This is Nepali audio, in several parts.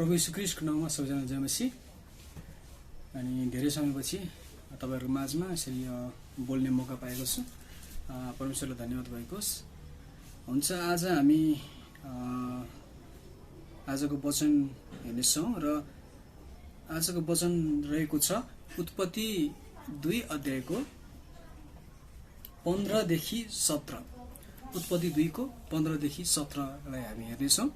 प्रभु यीशु ख्रीष्टको नाममा सबैजना जय मसीह। अनि धेरै समयपछि तपाईहरुको माझमा यसरी बोल्ने मौका पाएको छु। परमेश्वरलाई धन्यवाद भएको होस्। हुन्छ, आज हामी आजको वचन हेर्नेछौँ र आजको वचन रहेको छ उत्पत्ति 2 अध्यायको 15 देखि 17। उत्पत्ति 2 को 15 देखि 17 लाई हामी हेर्नेछौँ।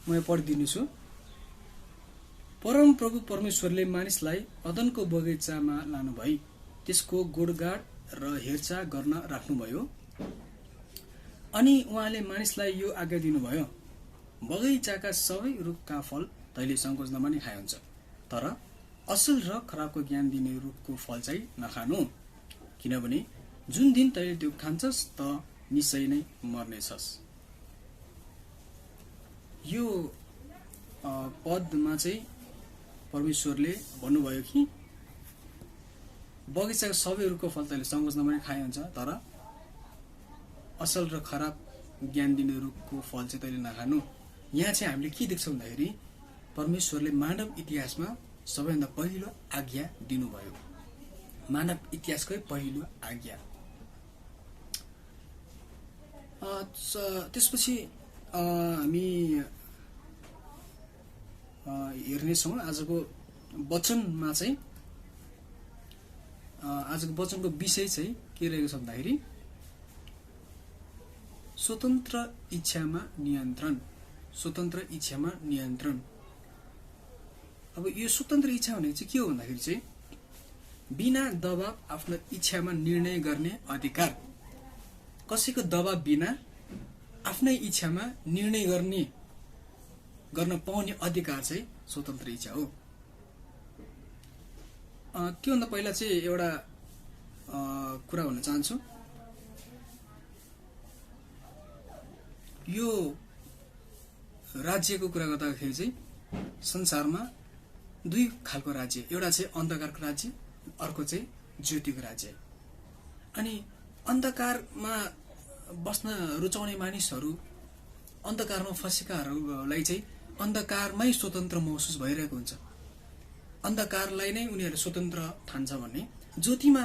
म पढिदिन्छु। परम प्रभु परमेश्वरले मानिसलाई अदनको बगैँचामा लानुभई त्यसको गोडगाड र हेरचाह गर्न राख्नुभयो। अनि उहाँले मानिसलाई यो आज्ञा दिनुभयो, बगैँचाका सबै रुखका फल तैले संकोचनमा नै खाए हुन्छ, तर असल र खराबको ज्ञान दिने रुखको फल चाहिँ नखानु, किनभने जुन दिन तैले त्यो खान्छस् त निश्चय नै मर्नेछस्। यो पदमा चाहिँ परमेश्वरले भन्नुभयो कि बगैँचाको सबै रुखको फल तैले संकोचनमा नै खाए हुन्छ, तर असल र खराब ज्ञान दिने रुखको फल चाहिँ तैले नखानु। यहाँ चाहिँ हामीले के देख्छौँ भन्दाखेरि परमेश्वरले मानव इतिहासमा सबैभन्दा पहिलो आज्ञा दिनुभयो। मानव इतिहासकै पहिलो आज्ञा। त्यसपछि हामी हेर्नेछौँ आजको वचनमा चाहिँ आजको वचनको विषय चाहिँ के रहेको छ भन्दाखेरि स्वतन्त्र इच्छामा नियन्त्रण। स्वतन्त्र इच्छामा नियन्त्रण। अब यो स्वतन्त्र इच्छा भनेको चाहिँ के हो भन्दाखेरि चाहिँ बिना दबाव आफ्नो इच्छामा निर्णय गर्ने अधिकार। कसैको दबाव बिना आफ्नै इच्छामा निर्णय गर्न पाउने अधिकार चाहिँ स्वतन्त्र इच्छा हो। त्योभन्दा पहिला चाहिँ एउटा कुरा भन्न चाहन्छु। यो राज्यको कुरा गर्दाखेरि चाहिँ संसारमा 2 खालको राज्य, एउटा चाहिँ अन्धकारको राज्य, अर्को चाहिँ ज्योतिको राज्य। अनि अन्धकारमा बस्न रुचाउने मानिसहरू, अन्धकारमा फँसेकाहरूलाई चाहिँ अन्धकारमै स्वतन्त्र महसुस भइरहेको हुन्छ। अन्धकारलाई नै उनीहरूले स्वतन्त्र ठान्छ भने ज्योतिमा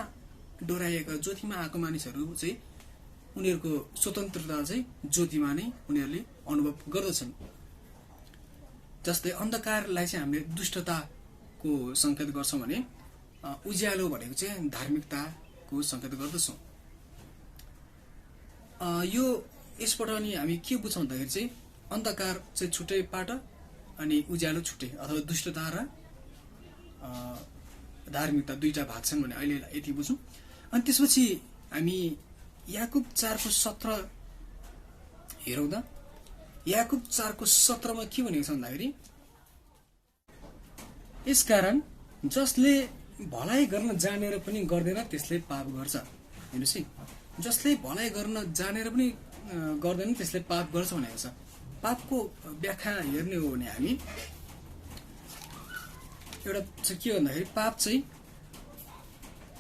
डोराएका, ज्योतिमा आएको मानिसहरू चाहिँ उनीहरूको स्वतन्त्रता चाहिँ ज्योतिमा नै उनीहरूले अनुभव गर्दछन्। जस्तै अन्धकारलाई चाहिँ हामीले दुष्टताको संकेत गर्छौँ भने उज्यालो भनेको चाहिँ धार्मिकताको संकेत गर्दछौँ। यो यसबाट अनि हामी के बुझ्छौँ भन्दाखेरि चाहिँ अन्धकार चाहिँ छुट्टै पाट अनि उज्यालो छुट्टै, अथवा दुष्टता र धार्मिकता दुईटा भाग छन् भने अहिले यति बुझौँ। अनि त्यसपछि हामी याकुब 4 को 17 हेरौँ त। याकुब 4 को 17 मा के भनेको छ भन्दाखेरि यसकारण जसले भलाइ गर्न जानेर पनि गर्दैन त्यसले पाप गर्छ। हेर्नुहोस् है, जसले भलाइ गर्न जानेर पनि गर्दैन त्यसले पाप गर्छ भनेको छ। पापको व्याख्या हेर्ने हो भने हामी एउटा चाहिँ के भन्दाखेरि पाप चाहिँ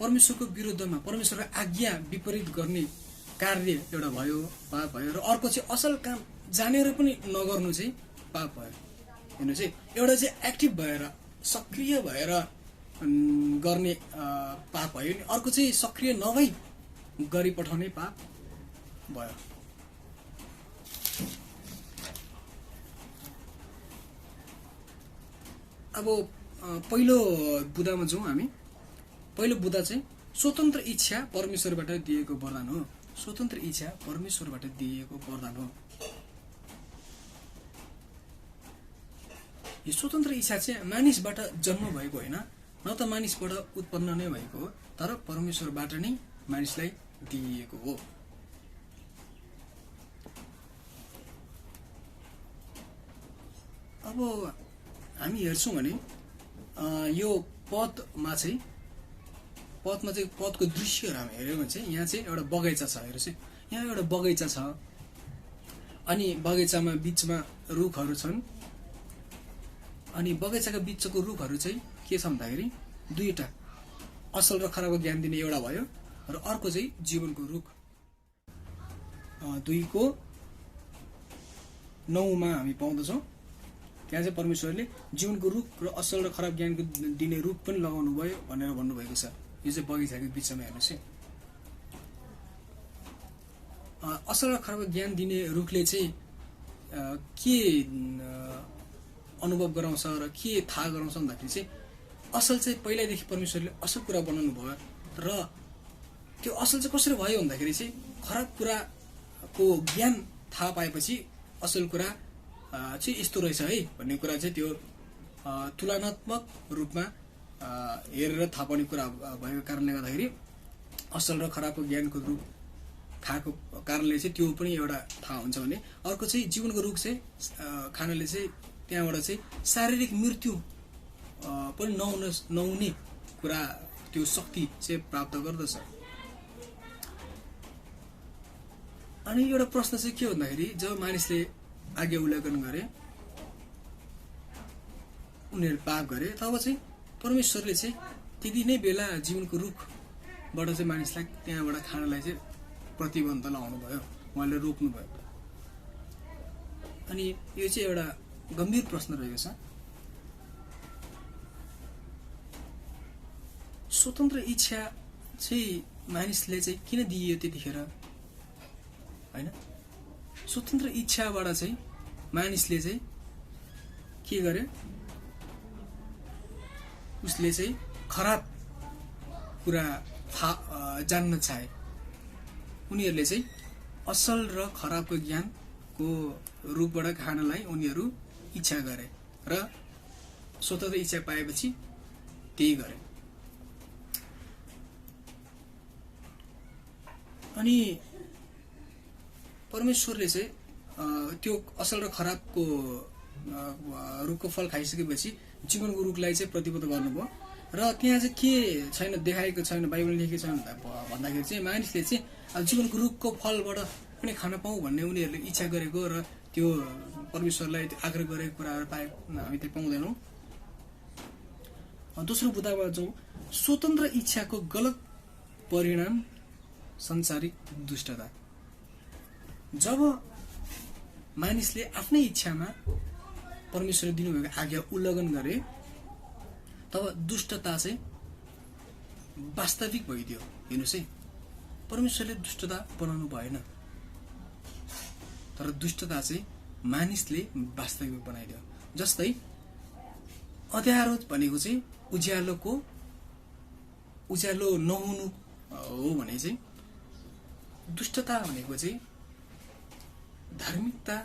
परमेश्वरको विरुद्धमा, परमेश्वरको आज्ञा विपरीत गर्ने कार्य एउटा भयो, पाप भयो। र अर्को चाहिँ असल काम जानेर पनि नगर्नु चाहिँ पाप भयो। हेर्नुहोस् है, एउटा चाहिँ एक्टिभ भएर, सक्रिय भएर गर्ने पाप भयो, अनि अर्को चाहिँ सक्रिय नभई गरी पठाउने पाप भयो। अब पहिलो बुदामा जाउँ हामी। पहिलो बुदा चाहिँ स्वतन्त्र इच्छा परमेश्वरबाट दिएको वरदान हो। स्वतन्त्र इच्छा परमेश्वरबाट दिएको वरदान हो। यो स्वतन्त्र इच्छा चाहिँ मानिसबाट जन्म भएको होइन, न त मानिसबाट उत्पन्न नै भएको हो, तर परमेश्वरबाट नै मानिसलाई दिएको हो। अब हामी हेर्छौँ भने यो पदमा चाहिँ पदको दृश्यहरू हामी हेऱ्यौँ भने चाहिँ यहाँ चाहिँ एउटा बगैँचा छ। हेर्नुहोस् है, यहाँ एउटा बगैँचा छ। अनि बगैँचामा बिचमा रुखहरू छन्। अनि बगैँचाको बिचको रुखहरू चाहिँ के छ भन्दाखेरि 2टा, असल र खराबको ज्ञान दिने एउटा भयो, र अर्को चाहिँ जीवनको रुख। 2 को 9 मा हामी पाउँदछौँ। त्यहाँ चाहिँ परमेश्वरले जीवनको रुख र असल र खराब ज्ञानको दिने रुख पनि लगाउनु भयो भनेर भन्नुभएको छ। यो चाहिँ बगैँचाको बिचमा हेर्नुहोस् है। असल र खराब ज्ञान दिने रुखले चाहिँ के अनुभव गराउँछ र के थाहा गराउँछ भन्दाखेरि चाहिँ असल चाहिँ पहिल्यैदेखि परमेश्वरले असल कुरा बनाउनु भयो र त्यो असल चाहिँ कसरी भयो भन्दाखेरि चाहिँ खराब कुराको ज्ञान थाहा पाएपछि असल कुरा चाहिँ यस्तो रहेछ है भन्ने कुरा चाहिँ त्यो तुलनात्मक रूपमा हेरेर थाहा पाउने कुरा भएको कारणले गर्दाखेरि असल र खराबको ज्ञानको रुख खाएको कारणले चाहिँ त्यो पनि एउटा थाहा हुन्छ भने अर्को चाहिँ जीवनको रुख चाहिँ खानाले चाहिँ त्यहाँबाट चाहिँ शारीरिक मृत्यु पनि नहुने कुरा त्यो शक्ति चाहिँ प्राप्त गर्दछ। अनि एउटा प्रश्न चाहिँ के भन्दाखेरि जब मानिसले आज्ञा उल्लङ्घन गरे, उनीहरू पाप गरे, तब चाहिँ परमेश्वरले चाहिँ त्यति नै बेला जीवनको रुखबाट चाहिँ मानिसलाई त्यहाँबाट खानालाई चाहिँ प्रतिबन्ध लगाउनु भयो, उहाँले रोक्नु भयो। अनि यो चाहिँ एउटा गम्भीर प्रश्न रहेको छ। स्वतन्त्र इच्छा चाहिँ मानिसले चाहिँ किन दिइयो त्यतिखेर हैन? स्वतन्त्र इच्छाबाट चाहिँ मानिसले चाहिँ के गर्यो? उसले चाहिँ खराब कुरा जान्न चाहे। उनीहरूले चाहिँ असल र खराबको ज्ञानको रुखबाट खानलाई उनीहरू इच्छा गरे र स्वतन्त्र इच्छा पाएपछि त्यही गरे। अनि परमेश्वरले चाहिँ त्यो असल र खराबको रुखको फल खाइसकेपछि जीवनको रुखलाई चाहिँ प्रतिबन्ध गर्नुभयो र त्यहाँ चाहिँ के छैन, देखाएको छैन, बाइबलले लेखेको छैन भन्दाखेरि चाहिँ मानिसले चाहिँ अब जीवनको रुखको फलबाट पनि खान पाऊँ भन्ने उनीहरूले इच्छा गरेको र त्यो परमेश्वरलाई आग्रह गरेको कुराहरू हामी त्यहाँ पाउँदैनौँ। दोस्रो बुदामा जाउँ। स्वतन्त्र इच्छाको गलत परिणाम संसारिक दुष्टता। जब मानिसले आफ्नै इच्छामा परमेश्वरले दिनुभएको आज्ञा उल्लङ्घन गरे तब दुष्टता चाहिँ वास्तविक भइदियो। हेर्नुहोस् है, परमेश्वरले दुष्टता बनाउनु भएन, तर दुष्टता चाहिँ मानिसले वास्तविक बनाइदियो। जस्तै अँध्यारो भनेको चाहिँ उज्यालो नहुनु हो भने चाहिँ दुष्टता भनेको चाहिँ धार्मिकता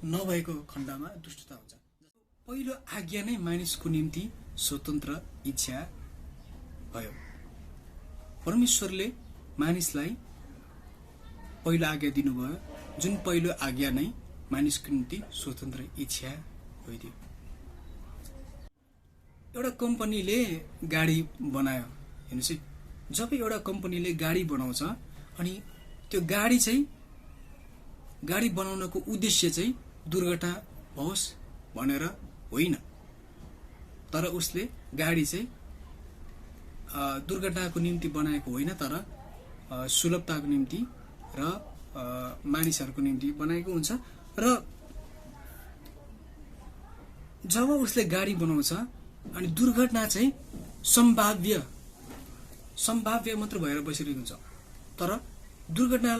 नभएको खण्डमा दुष्टता हुन्छ। पहिलो आज्ञा नै मानिसको निम्ति स्वतन्त्र इच्छा भयो। परमेश्वरले मानिसलाई पहिलो आज्ञा दिनुभयो, जुन पहिलो आज्ञा नै मानिसको निम्ति स्वतन्त्र इच्छा भइदियो। एउटा कम्पनीले गाडी बनायो। हेर्नुहोस् है, जब एउटा कम्पनीले गाडी बनाउँछ अनि त्यो गाडी बनाउनको उद्देश्य चाहिँ दुर्घटना होस् भनेर होइन, तर उसले गाडी चाहिँ दुर्घटनाको निम्ति बनाएको होइन, तर सुलभताको निम्ति र मानिसहरूको निम्ति बनाएको हुन्छ। र जब उसले गाडी बनाउँछ अनि दुर्घटना चाहिँ सम्भाव्य मात्र भएर बसिरहेको हुन्छ, तर दुर्घटना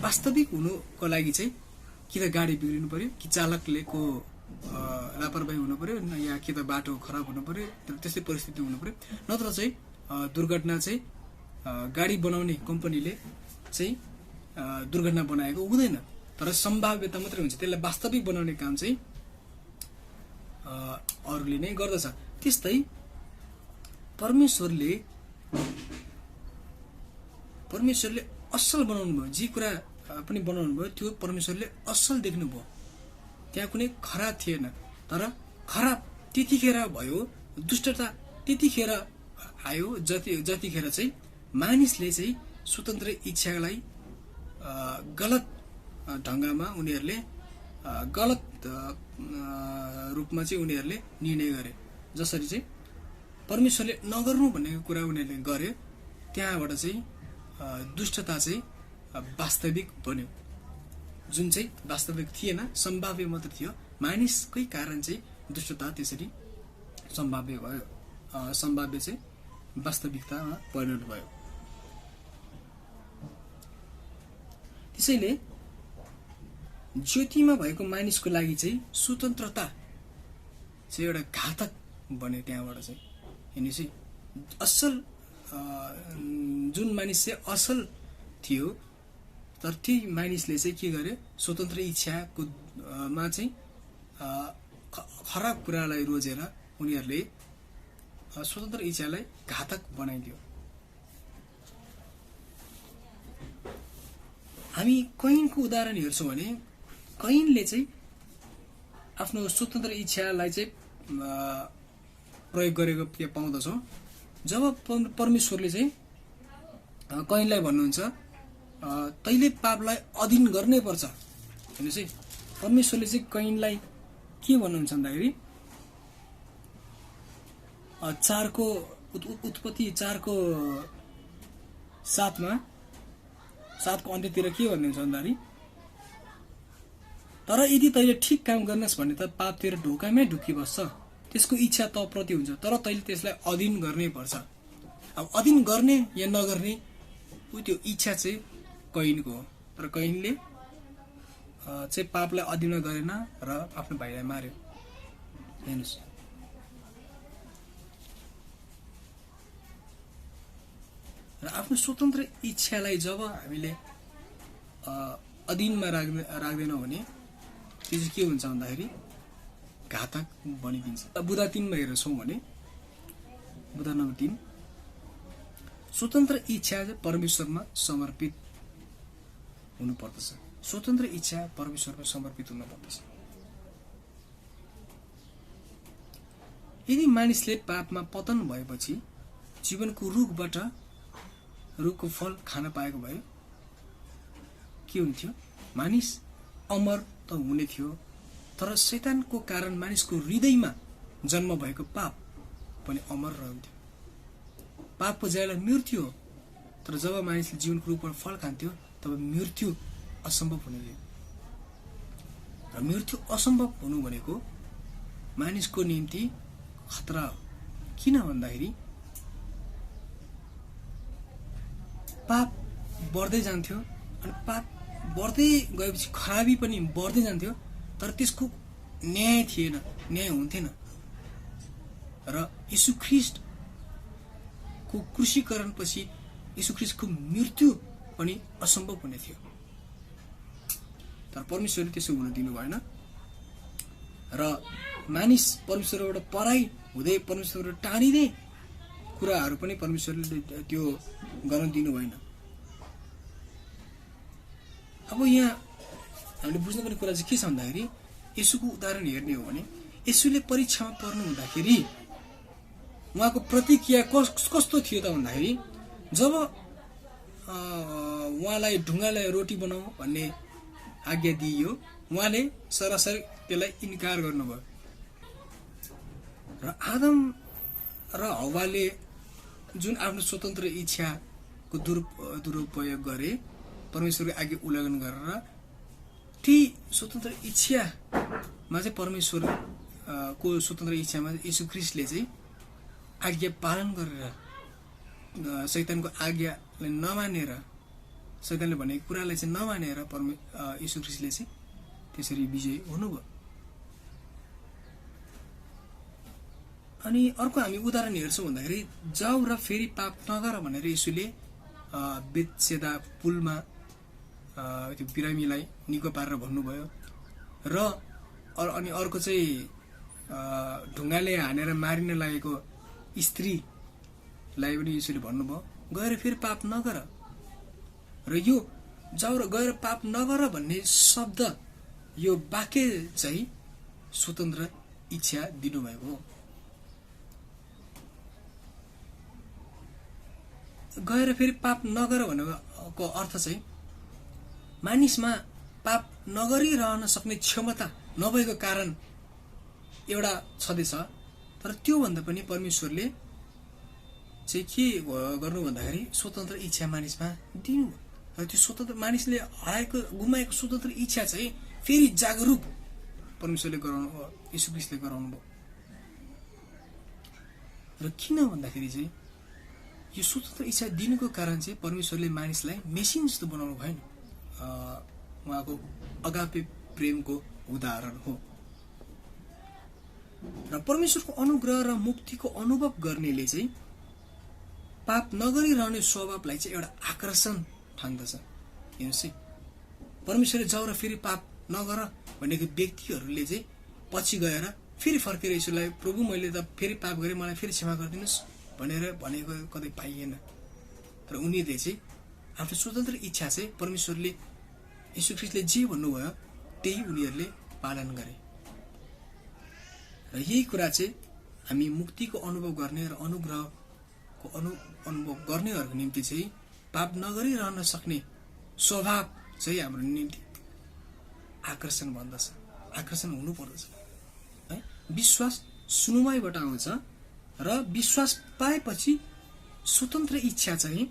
वास्तविक हुनुको लागि चाहिँ कि त गाडी बिग्रिनु पर्यो, कि चालकले को लापरवाही हुनु पर्यो, या कि त बाटो खराब हुनु पर्यो, त्यस्तै परिस्थिति हुनु पर्यो। नत्र चाहिँ दुर्घटना चाहिँ गाडी बनाउने कम्पनीले चाहिँ दुर्घटना बनाएको हुँदैन, तर सम्भाव्यता मात्रै हुन्छ। त्यसलाई वास्तविक बनाउने काम चाहिँ अरूले नै गर्दछ। त्यस्तै परमेश्वरले असल बनाउनु भयो। जे कुरा पनि बनाउनु भयो त्यो परमेश्वरले असल देख्नुभयो। त्यहाँ कुनै खराब थिएन, तर खराब त्यतिखेर भयो, दुष्टता त्यतिखेर आयो जतिखेर चाहिँ मानिसले चाहिँ स्वतन्त्र इच्छालाई गलत ढङ्गमा उनीहरूले गलत रूपमा चाहिँ उनीहरूले निर्णय गरे। जसरी चाहिँ परमेश्वरले नगर्नु भन्ने कुरा उनीहरूले गरे, त्यहाँबाट चाहिँ दुष्टता चाहिँ वास्तविक बन्यो। जुन चाहिँ वास्तविक थिएन, सम्भाव्य मात्र थियो। मानिसकै कारण चाहिँ दुष्टता त्यसरी सम्भाव्य भयो, सम्भाव्य चाहिँ वास्तविकतामा परिणत भयो। त्यसैले ज्योतिमा भएको मानिसको लागि चाहिँ स्वतन्त्रता चाहिँ एउटा घातक बन्यो। त्यहाँबाट चाहिँ हेर्नुहोस् है, असल जुन मानिस चाहिँ असल थियो, तर त्यही मानिसले चाहिँ के गर्यो, स्वतन्त्र इच्छाको मा चाहिँ खराब कुरालाई रोजेर उनीहरूले स्वतन्त्र इच्छालाई घातक बनाइदियो। हामी कैनको उदाहरण हेर्छौँ भने कैनले चाहिँ आफ्नो स्वतन्त्र इच्छालाई चाहिँ प्रयोग गरेको त्यहाँ पाउँदछौँ। जब परमेश्वरले चाहिँ कैनलाई भन्नुहुन्छ तैँले पापलाई अधीन गर्नै पर्छ। हेर्नुहोस् है, परमेश्वरले चाहिँ कैनलाई के भन्नुहुन्छ भन्दाखेरि उत्पत्ति 4को 7को अन्त्यतिर के भन्नुहुन्छ भन्दाखेरि, तर यदि तैँले ठिक काम गर्नस् भने त पापतिर ढोकामै ढुकिबस्छ, त्यसको इच्छा त प्रति हुन्छ, तर तैँले त्यसलाई अधीन गर्नै पर्छ। अब अधीन गर्ने या नगर्ने त्यो इच्छा चाहिँ कैनको हो, तर कैनले चाहिँ पापलाई अधीन गरेन र आफ्नो भाइलाई मार्यो। हेर्नुहोस्, र आफ्नो स्वतन्त्र इच्छालाई जब हामीले अधीनमा राख्दैनौँ भने त्यो चाहिँ के हुन्छ भन्दाखेरि घातक बनिदिन्छ। बुधा 3मा हेर्छौँ भने बुधा नम्बर 3, स्वतन्त्र इच्छा चाहिँ परमेश्वरमा समर्पित हुनुपर्दछ। स्वतन्त्र इच्छा परमेश्वरमा समर्पित हुनुपर्दछ। यदि मानिसले पापमा पतन भएपछि जीवनको रुखको फल खान पाएको भए के हुन्थ्यो? मानिस अमर त हुने थियो, तर शैतानको कारण मानिसको हृदयमा जन्म भएको पाप पनि अमर रहन्थ्यो। पापको जयलाई मृत्यु हो, तर जब मानिसले जीवनको रूपमा फल खान्थ्यो तब मृत्यु असम्भव हुने थियो। र मृत्यु असम्भव हुनु भनेको मानिसको निम्ति खतरा हो। किन भन्दाखेरि पाप बढ्दै जान्थ्यो, अनि पाप बढ्दै गएपछि खराबी पनि बढ्दै जान्थ्यो, तर त्यसको न्याय थिएन, न्याय हुन्थेन। र यीशु ख्रीष्टको क्रुसीकरणपछि यीशु ख्रीष्टको मृत्यु पनि असम्भव हुने थियो, तर परमेश्वरले त्यसो हुन दिनु भएन। र मानिस परमेश्वरबाट पराई हुँदै परमेश्वरबाट टाढिँदै कुराहरू पनि परमेश्वरले त्यो गर्न दिनु भएन। अब यहाँ हामीले बुझ्नुपर्ने कुरा चाहिँ के छ भन्दाखेरि, यसुको उदाहरण हेर्ने हो भने यसुले परीक्षामा पर्नु हुँदाखेरि उहाँको प्रतिक्रिया कस्तो थियो त भन्दाखेरि, जब उहाँलाई ढुङ्गालाई रोटी बनाऊ भन्ने आज्ञा दिइयो, उहाँले सरासर त्यसलाई इन्कार गर्नुभयो। र आदम र हव्वाले जुन आफ्नो स्वतन्त्र इच्छाको दुरुपयोग गरे, परमेश्वरको आज्ञा उल्लङ्घन गरेर, ती स्वतन्त्र इच्छामा चाहिँ परमेश्वरको स्वतन्त्र इच्छामा यीशु ख्रीष्टले चाहिँ आज्ञा पालन गरेर, शैतानको आज्ञालाई नमानेर, शैतानले भनेको कुरालाई चाहिँ नमानेर यीशु ख्रीष्टले चाहिँ त्यसरी विजयी हुनुभयो। अनि अर्को हामी उदाहरण हेर्छौँ भन्दाखेरि, जाऊ र फेरि पाप नगर भनेर यीशुले बेत्सेदा पुलमा त्यो बिरामीलाई निको पारेर भन्नुभयो। र अनि अर्को चाहिँ ढुङ्गाले हानेर मारिन लागेको स्त्रीलाई पनि यीशुले भन्नुभयो, गएर फेरि पाप नगर। र यो जाऊ र गएर पाप नगर भन्ने शब्द, यो वाक्य चाहिँ स्वतन्त्र इच्छा दिनुभएको हो। गएर फेरि पाप नगर भनेको अर्थ चाहिँ मानिसमा पाप नगरिरहन सक्ने क्षमता नभएको कारण एउटा छँदैछ, तर त्योभन्दा पनि परमेश्वरले चाहिँ के गर्नु भन्दाखेरि स्वतन्त्र इच्छा मानिसमा दिनु। र त्यो स्वतन्त्र मानिसले गुमाएको स्वतन्त्र इच्छा चाहिँ फेरि जागरुक परमेश्वरले गराउनु भयो, यीशु ख्रीष्टले गराउनु भयो। र किन भन्दाखेरि चाहिँ यो स्वतन्त्र इच्छा दिनुको कारण चाहिँ परमेश्वरले मानिसलाई मेसिन जस्तो बनाउनु भएन, उहाँको अगापे प्रेमको उदाहरण हो। र परमेश्वरको अनुग्रह र मुक्तिको अनुभव गर्नेले चाहिँ पाप नगरिरहने स्वभावलाई चाहिँ एउटा आकर्षण ठान्दछ। हेर्नुहोस् है, परमेश्वरले जाऊ र फेरि पाप नगर भनेको व्यक्तिहरूले चाहिँ पछि गएर फेरि फर्केर यसोलाई प्रभु मैले त फेरि पाप गरेँ, मलाई फेरि क्षमा गरिदिनुहोस् भनेको कतै पाइएन। तर उनीहरूले चाहिँ आफ्नो स्वतन्त्र इच्छा चाहिँ परमेश्वरले यीशु ख्रीष्टले जे भन्नुभयो त्यही उनीहरूले पालन गरे। र यही कुरा चाहिँ हामी मुक्तिको अनुभव गर्ने र अनुग्रहको अनुभव गर्नेहरूको निम्ति चाहिँ पाप नगरिरहन सक्ने स्वभाव चाहिँ हाम्रो निम्ति आकर्षण बन्दछ, आकर्षण हुनुपर्दछ है। विश्वास सुनुवाईबाट आउँछ र विश्वास पाएपछि स्वतन्त्र इच्छा चाहिँ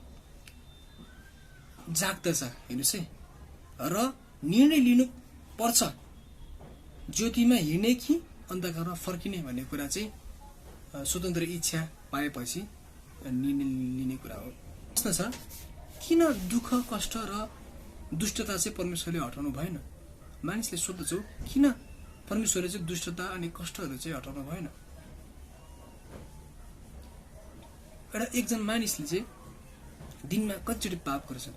जाग्दछ। हेर्नुहोस् है, र निर्णय लिनु पर्छ ज्योतिमा हिँड्ने कि अन्धकारमा फर्किने भन्ने कुरा चाहिँ स्वतन्त्र इच्छा पाएपछि निर्णय लिने कुरा हो। प्रश्न छ, किन दुःख कष्ट र दुष्टता चाहिँ परमेश्वरले हटाउनु भएन? मानिसले सोध्दछौ किन परमेश्वरले चाहिँ दुष्टता अनि कष्टहरू चाहिँ हटाउनु भएन? एउटा एकजना मानिसले चाहिँ दिनमा कतिचोटि पाप गर्छ,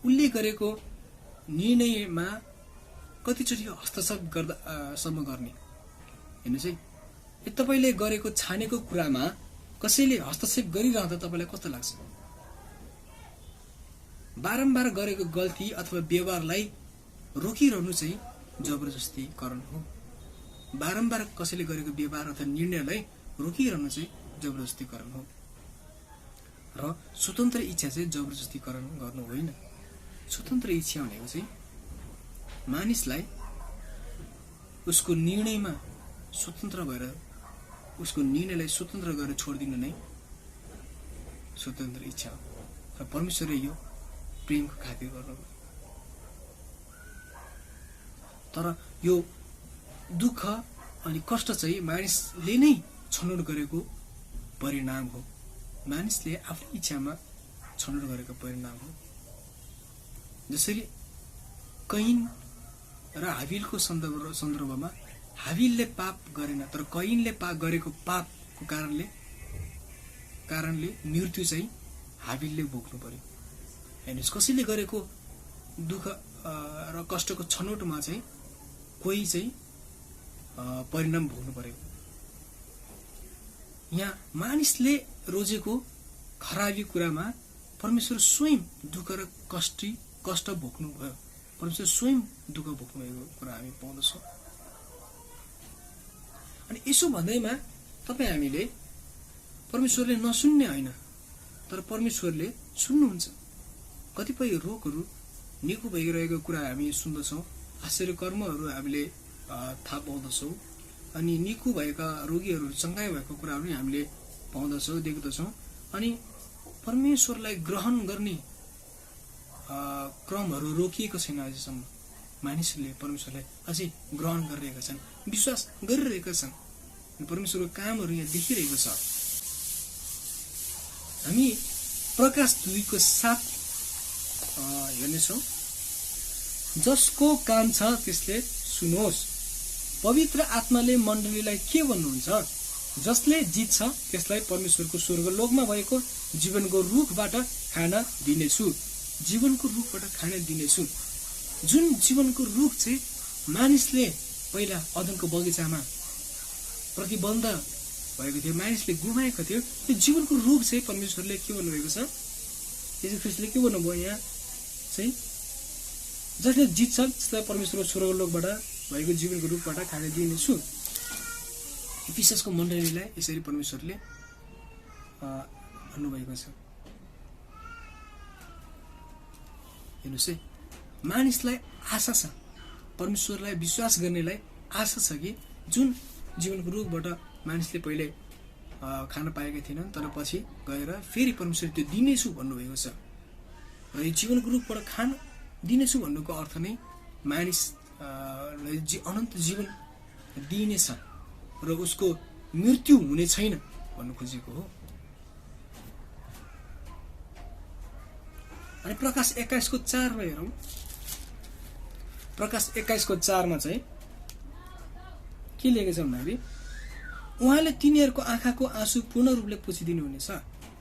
उसले गरेको निर्णयमा कतिचोटि हस्तक्षेप गर्दा सम्म गर्ने। हेर्नुहोस् है, तपाईँले गरेको छानेको कुरामा कसैले हस्तक्षेप गरिरहँदा तपाईँलाई कस्तो लाग्छ? बारम्बार गरेको गल्ती अथवा व्यवहारलाई रोकिरहनु चाहिँ जबरजस्तीकरण हो। बारम्बार कसैले गरेको व्यवहार अथवा निर्णयलाई रोकिरहनु चाहिँ जबरजस्तीकरण हो। र स्वतन्त्र इच्छा चाहिँ जबरजस्तीकरण गर्नु होइन। स्वतन्त्र इच्छा भनेको चाहिँ मानिसलाई उसको निर्णयमा स्वतन्त्र भएर उसको निर्णयलाई स्वतन्त्र गरेर छोडिदिनु नै स्वतन्त्र इच्छा हो। र परमेश्वरले यो प्रेमको खातिर गर्नुभयो। तर यो दुःख अनि कष्ट चाहिँ मानिसले नै छनौट गरेको परिणाम हो। मानिसले आफ्नो इच्छामा छनौट गरेको परिणाम हो। जसरी कैन र हाबिलको सन्दर्भमा हाबिलले पाप गरेन, तर कैनले गरेको पापको कारणले मृत्यु चाहिँ हाबिलले भोग्नु पर्यो। हेर्नुहोस्, कसैले गरेको दुःख र कष्टको छनौटमा चाहिँ कोही चाहिँ परिणाम भोग्नु पर्यो। यहाँ मानिसले रोजेको खराबी कुरामा परमेश्वर स्वयं दुःख र कष्ट भोग्नु भयो। परमेश्वर स्वयं दुःख भोग्नु भएको कुरा हामी पाउँदछौँ। अनि यसो भन्दैमा तपाईँ हामीले परमेश्वरले नसुन्ने होइन, तर परमेश्वरले सुन्नुहुन्छ। कतिपय रोगहरू निको भइरहेको कुरा हामी सुन्दछौँ, आश्चर्य कर्महरू हामीले थाहा पाउँदछौँ, अनि निको भएका रोगीहरू चङ्गाइ भएको कुराहरू हामीले पाउँदछौँ, देख्दछौँ। अनि परमेश्वरलाई ग्रहण गर्ने क्रमहरू रोकिएको छैन। अझैसम्म मानिसहरूले परमेश्वरलाई अझै ग्रहण गरिरहेका छन्, विश्वास गरिरहेका छन्। परमेश्वरको कामहरू यहाँ देखिरहेको छ। हामी प्रकाश 2:7 हेर्नेछौँ। जसको कान छ त्यसले सुनोस्। पवित्र आत्माले मण्डलीलाई के भन्नुहुन्छ? जसले जित्छ त्यसलाई परमेश्वरको स्वर्गलोकमा भएको जीवनको रुखबाट खान दिनेछु। जीवनको रुखबाट खान दिनेछु। जुन जीवनको रुख चाहिँ मानिसले पहिला अदनको बगैँचामा प्रतिबन्ध भएको थियो, मानिसले गुमाएको थियो, त्यो जीवनको रुख चाहिँ परमेश्वरले के भन्नुभएको छ? यीशु ख्रीष्टले के भन्नुभयो यहाँ चाहिँ? जसले जित्छ त्यसलाई परमेश्वरको स्वर्गलोकबाट भएको जीवनको रुखबाट खान दिनेछु। इफिससको मण्डलीलाई यसरी परमेश्वरले भन्नुभएको छ। हेर्नुहोस् है, मानिसलाई आशा छ, परमेश्वरलाई विश्वास गर्नेलाई आशा छ कि जुन जीवनको रुखबाट मानिसले पहिले खान पाएका थिएनन्, तर पछि गएर फेरि परमेश्वरले त्यो दिनेछु भन्नुभएको छ। र यो जीवनको रुखबाट खान दिनेछु भन्नुको अर्थ नै मानिस अनन्त जीवन दिइनेछ र उसको मृत्यु हुने छैन भन्नु खोजेको हो। अनि प्रकाश 21 को 4 मा हेरौं। प्रकाश 21 को 4 मा चाहिँ के लेखेको छ भन्दाखेरि उहाँले तिनीहरूको आँखाको आँसु पूर्ण रूपले पुछिदिनु हुनेछ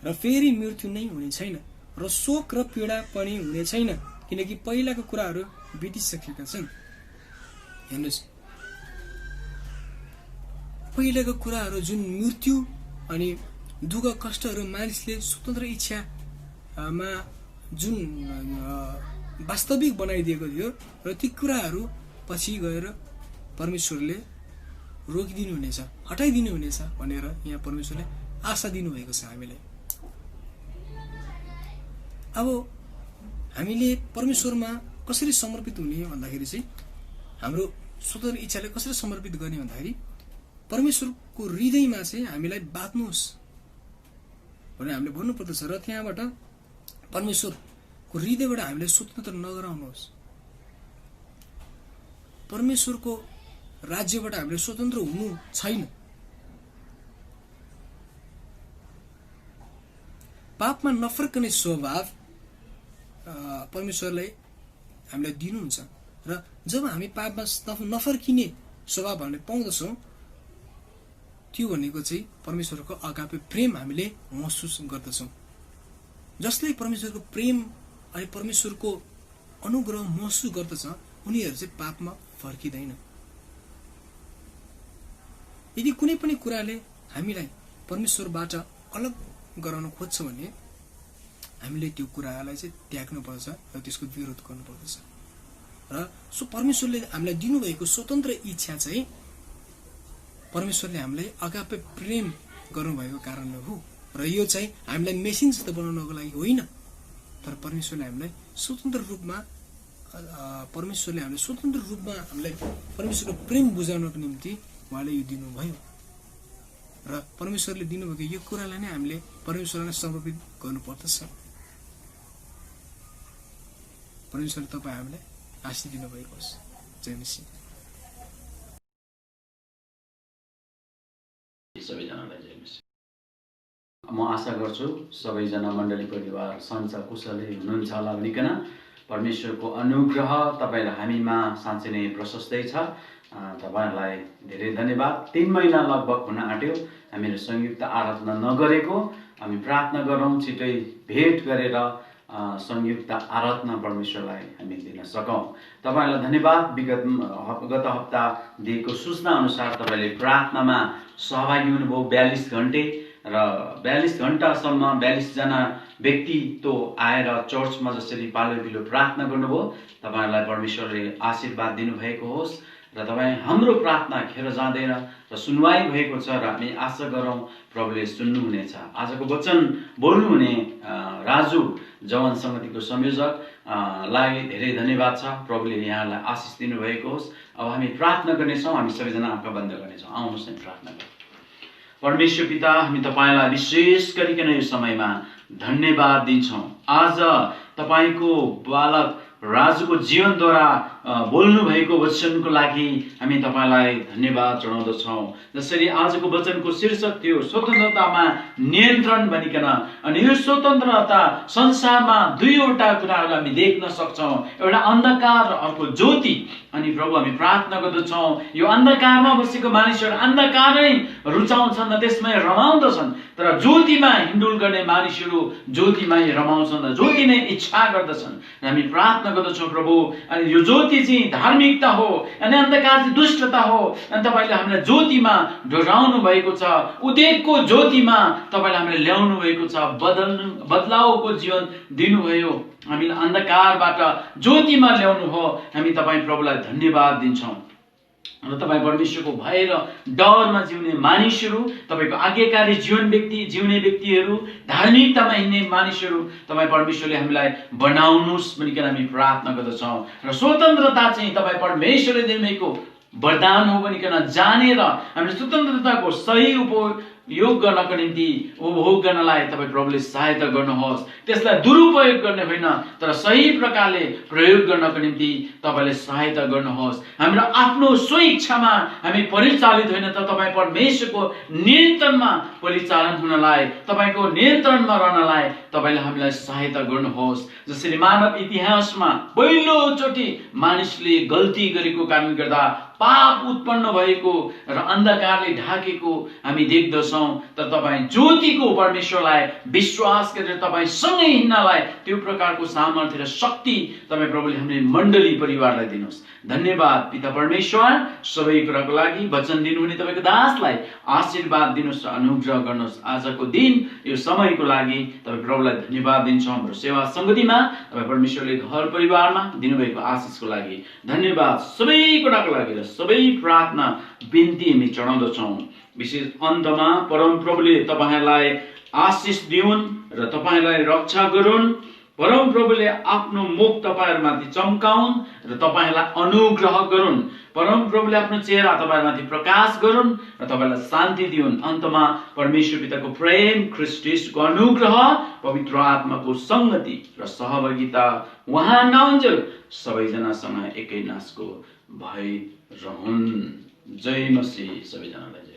र फेरि मृत्यु नै हुने छैन र शोक र पीडा पनि हुने छैन किनकि पहिलाको कुराहरू बितिसकेका छन्। हेर्नुस्, पहिलाको कुराहरू जुन मृत्यु अनि दुःख कष्टहरू मानिसले स्वतन्त्र इच्छामा जुन वास्तविक बनाइदिएको थियो र ती कुराहरू पछि गएर परमेश्वरले रोकिदिनु हुनेछ, हटाइदिनु हुनेछ भनेर यहाँ परमेश्वरले आशा दिनुभएको छ हामीलाई। अब हामीले परमेश्वरमा कसरी समर्पित हुने भन्दाखेरि चाहिँ हाम्रो स्वतन्त्र इच्छाले कसरी समर्पित गर्ने भन्दाखेरि परमेश्वरको हृदयमा चाहिँ हामीलाई बाँध्नुहोस् भनेर हामीले भन्नुपर्दछ र त्यहाँबाट परमेश्वरको हृदयबाट हामीले स्वतन्त्र नगराउनुहोस्। परमेश्वरको राज्यबाट हामीले स्वतन्त्र हुनु छैन। पापमा नफर्कने स्वभाव परमेश्वरले हामीलाई दिनुहुन्छ र जब हामी पापमा नफर्किने स्वभाव हामीले पाउँदछौँ त्यो भनेको चाहिँ परमेश्वरको अगापे प्रेम हामीले महसुस गर्दछौँ। जसले परमेश्वरको प्रेम अनि परमेश्वरको अनुग्रह महसुस गर्दछ उनीहरू चाहिँ पापमा फर्किँदैन। यदि कुनै पनि कुराले हामीलाई परमेश्वरबाट अलग गराउन खोज्छ भने हामीले त्यो कुरालाई चाहिँ त्याग्नुपर्छ र त्यसको विरोध गर्नुपर्दछ र सो परमेश्वरले हामीलाई दिनुभएको स्वतन्त्र इच्छा चाहिँ परमेश्वरले हामीलाई अगापे प्रेम गर्नुभएको कारणले हो र यो चाहिँ हामीलाई मेसिन जस्तो बनाउनको लागि होइन, तर परमेश्वरले हामीलाई स्वतन्त्र रूपमा हामीलाई परमेश्वरको प्रेम बुझाउनको निम्ति उहाँले यो दिनुभयो र परमेश्वरले दिनुभएको यो कुरालाई नै हामीले परमेश्वरलाई समर्पित गर्नुपर्दछ। परमेश्वरले तपाईँ हामीलाई आशीष दिनुभएको होस्। जय मसीह। सबैजनालाई जय मसीह। म आशा गर्छु सबैजना मण्डली परिवार सन्चै कुशलै हुनुहुन्छ होला भनिकन परमेश्वरको अनुग्रह तपाईलाई हामीमा साँच्चै नै प्रशस्तै छ। तपाईहरुलाई धेरै धन्यवाद। 3 महिना लगभग हुन आट्यो हामीहरु संयुक्त आराधना नगरेको। हामी प्रार्थना गरौँ छिटै भेट गरेर संयुक्त आराधना परमेश्वरलाई हामी दिन सकौं। तपाईलाई धन्यवाद। गत हप्ता दिएको सूचना अनुसार तपाईले प्रार्थनामा सहभागी हुनुभयो 42 घण्टे र 42 घण्टासम्म 42 जना व्यक्ति तो आएर चर्चमा जसरी पालो पिलो प्रार्थना गर्नुभयो। तपाईहरुलाई परमेश्वरले आशीर्वाद दिनुभएको होस् र तपाई हाम्रो प्रार्थना खेर जाँदैन र सुनवाई भएको छ र हामी आशा गरौँ प्रभुले सुन्नुहुनेछ। आजको वचन बोल्नुहुने राजु जवान समितिको संयोजक लाई धेरै धन्यवाद छ। प्रभुले यहाँलाई आशीष दिनुभएको होस्। अब हामी प्रार्थना गर्नेछौँ। हामी सबैजना आँखा बन्द गर्नेछौँ। आउनुहोस् हामी प्रार्थना गरौँ। परमेश्वर पिता, हामी तपाईलाई विशेष गरिकन यो समयमा धन्यवाद दिन्छौँ। आज तपाईको बालक राजुको जीवनद्वारा बोल्नु भएको वचनको लागि हामी तपाईलाई धन्यवाद चढाउँदछौँ। जसरी आजको वचनको शीर्षक थियो स्वतन्त्रतामा नियन्त्रण भनिकन, अनि यो स्वतन्त्रता संसारमा दुईवटा कुराहरूलाई हामी देख्न सक्छौँ, एउटा अन्धकार र अर्को ज्योति। अनि प्रभु हामी प्रार्थना गर्दछौँ यो अन्धकारमा बसेको मानिसहरू अन्धकारै रुचाउँछन् र त्यसमै रमाउँदछन्, तर ज्योतिमा हिँडुल गर्ने मानिसहरू ज्योतिमै रमाउँछन् र ज्योति नै इच्छा गर्दछन्। हामी प्रार्थना गर्दछौँ प्रभु, अनि यो ज्योति चाहिँ धार्मिकता हो अनि अन्धकार चाहिँ दुष्टता हो। अनि तपाईले हामीलाई ज्योतिमा डोराउनु भएको छ, उद्योगको ज्योतिमा तपाईले हामीलाई ल्याउनु भएको छ, बदलावको जीवन दिनुभयो, हामीलाई अन्धकारबाट ज्योतिमा ल्याउनु हो। हामी तपाईँ प्रभुलाई धन्यवाद दिन्छौँ र तपाईँ परमेश्वरको भएर डरमा जिउने मानिसहरू, तपाईको आज्ञाकारी जिउने व्यक्तिहरू, धार्मिकतामा हिँड्ने मानिसहरू तपाईँ परमेश्वरले हामीलाई बनाउनुहोस् भनिकन हामी प्रार्थना गर्दछौँ। र स्वतन्त्रता चाहिँ तपाईँ परमेश्वरले दिनुभएको वरदान हो भनिकन जानेर हामीले स्वतन्त्रताको सही योग गर्नको निम्ति उपभोग गर्नलाई तपाईँ प्रभुले सहायता गर्नुहोस्। त्यसलाई दुरुपयोग गर्ने होइन तर सही प्रकारले प्रयोग गर्नको निम्ति तपाईँले सहायता गर्नुहोस्। हाम्रो आफ्नो स्वेच्छामा हामी परिचालित होइन तर तपाईँ परमेश्वरको नियन्त्रणमा परिचालन हुनलाई, तपाईँको नियन्त्रणमा रहनलाई तपाईँले हामीलाई सहायता गर्नुहोस्। जसरी मानव इतिहासमा पहिलोचोटि मानिसले गल्ती गरेको कारणले गर्दा पाप उत्पन्न भएको र अन्धकारले ढाकेको हामी देख्दछौँ, तर तपाईँ ज्योतिको परमेश्वरलाई विश्वास गरेर तपाईँ सँगै हिँड्नलाई त्यो प्रकारको सामर्थ्य र शक्ति तपाईँ प्रभुले हाम्रो मण्डली परिवारलाई दिनुहोस्। धन्यवाद पिता परमेश्वर, सबै कुराको लागि वचन दिनुहुने तपाईँको दासलाई आशीर्वाद दिनुहोस् र अनुग्रह गर्नुहोस्। आजको दिन यो समयको लागि तपाईँ प्रभुलाई धन्यवाद दिन्छौँ। हाम्रो सेवा सङ्गतिमा तपाईँ परमेश्वरले घर परिवारमा दिनुभएको आशिषको लागि धन्यवाद। सबै कुराको लागि र सबै प्रार्थना बिन्ती हामी चढाउँदछौँ। विशेष अन्तमा परमप्रभुले तपाईँलाई आशिष दिउन् र तपाईँलाई रक्षा गरून्। परमप्रभुले आफ्नो मुख तपाईँहरूमाथि चम्काउन् र तपाईँलाई अनुग्रह गरून्। परमप्रभुले आफ्नो चेहरा तपाईँहरूमाथि प्रकाश गरून् र तपाईँलाई शान्ति दिउन्। अन्तमा परमेश्वर पिताको प्रेम, ख्रीष्ट येशूको अनुग्रह, पवित्र आत्माको सङ्गति र सहभागिता उहाँ नहुन्जेल सबैजनासँग एकै नासको भइरहन्। जय मसीह सबैजनालाई।